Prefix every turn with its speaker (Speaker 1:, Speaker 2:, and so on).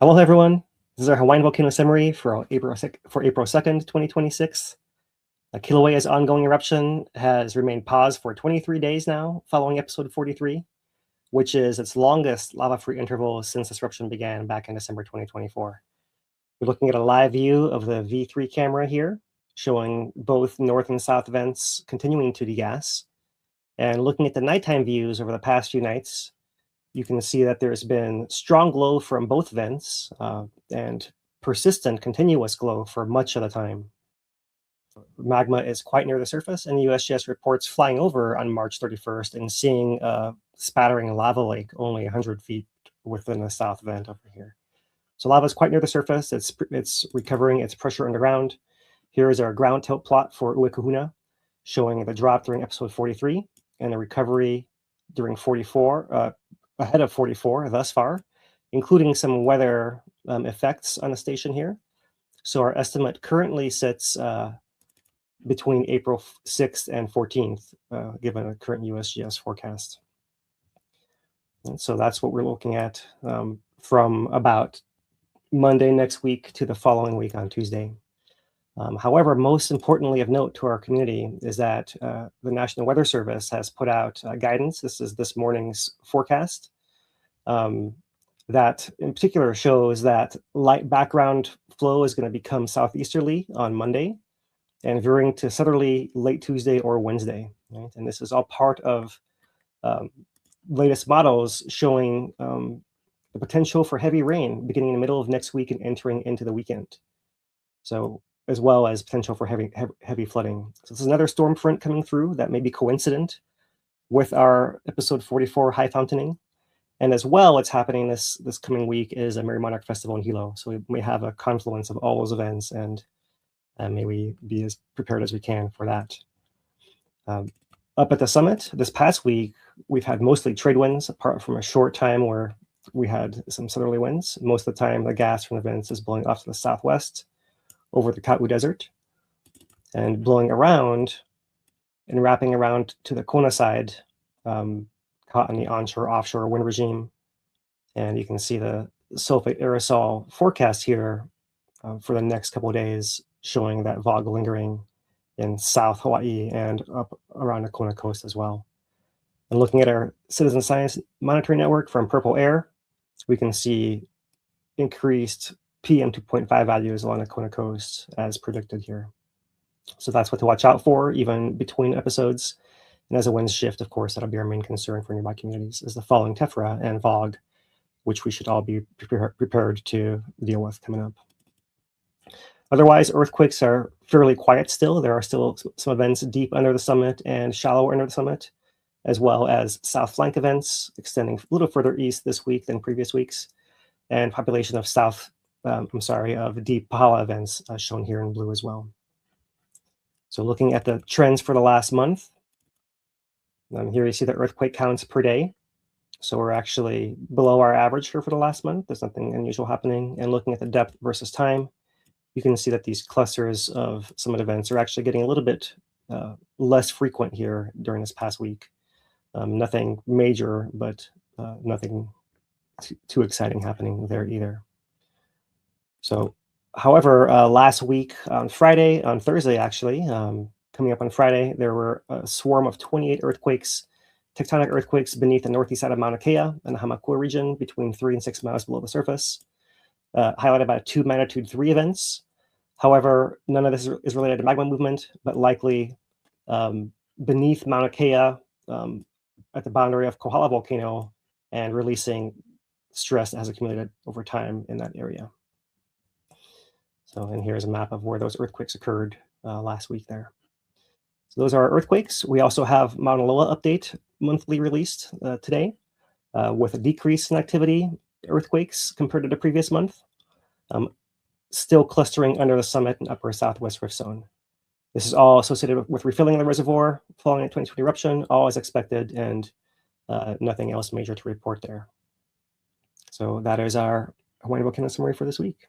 Speaker 1: Hello, everyone. This is our Hawaiian Volcano summary for April 2nd, 2026. Kīlauea's ongoing eruption has remained paused for 23 days now, following episode 43, which is its longest lava-free interval since this eruption began back in December 2024. We're looking at a live view of the V3 camera here, showing both north and south vents continuing to degas. And looking at the nighttime views over the past few nights, you can see that there's been strong glow from both vents and persistent continuous glow for much of the time. Magma is quite near the surface, and USGS reports flying over on March 31st and seeing a spattering lava lake only 100 feet within the south vent over here. So lava is quite near the surface. It's recovering its pressure underground. Here is our ground tilt plot for Uekahuna, showing the drop during episode 43 and the recovery during 44, ahead of 44 thus far, including some weather effects on the station here. So our estimate currently sits between April 6th and 14th, given a current USGS forecast. And so that's what we're looking at from about Monday next week to the following week on Tuesday. However, most importantly of note to our community is that the National Weather Service has put out guidance. This is this morning's forecast that in particular shows that light background flow is going to become southeasterly on Monday and veering to southerly late Tuesday or Wednesday. Right? And this is all part of latest models showing the potential for heavy rain beginning in the middle of next week and entering into the weekend. So as well as potential for heavy flooding. So this is another storm front coming through that may be coincident with our episode 44 high fountaining. And as well, what's happening this coming week is a Merrie Monarch Festival in Hilo. So we may have a confluence of all those events, and may we be as prepared as we can for that. Up at the summit this past week, we've had mostly trade winds, apart from a short time where we had some southerly winds. Most of the time, the gas from the vents is blowing off to the southwest over the Ka'u Desert and blowing around and wrapping around to the Kona side, caught in the onshore-offshore wind regime. And you can see the sulfate aerosol forecast here for the next couple of days, showing that fog lingering in South Hawaii and up around the Kona coast as well. And looking at our citizen science monitoring network from Purple Air, we can see increased PM 2.5 values along the Kona coast as predicted here. So that's what to watch out for, even between episodes. And as the winds shift, of course, that'll be our main concern for nearby communities, is the falling tephra and fog, which we should all be prepared to deal with coming up. Otherwise, earthquakes are fairly quiet still. There are still some events deep under the summit and shallower under the summit, as well as south flank events extending a little further east this week than previous weeks, and population of of deep Pahala events shown here in blue as well. So looking at the trends for the last month, here you see the earthquake counts per day. So we're actually below our average here for the last month. There's nothing unusual happening. And looking at the depth versus time, you can see that these clusters of summit events are actually getting a little bit less frequent here during this past week. Nothing major, but nothing too exciting happening there either. So, however, last week on Thursday actually, coming up on Friday, there were a swarm of 28 tectonic earthquakes beneath the northeast side of Mauna Kea and the Hamakua region between 3 and 6 miles below the surface, highlighted by 2 magnitude 3 events. However, none of this is related to magma movement, but likely beneath Mauna Kea at the boundary of Kohala Volcano and releasing stress that has accumulated over time in that area. So, and here's a map of where those earthquakes occurred last week there. So those are our earthquakes. We also have Mauna Loa update monthly released today with a decrease in activity earthquakes compared to the previous month, still clustering under the summit and upper southwest rift zone. This is all associated with refilling the reservoir following a 2020 eruption, all as expected, and nothing else major to report there. So that is our Hawaiian Volcano summary for this week.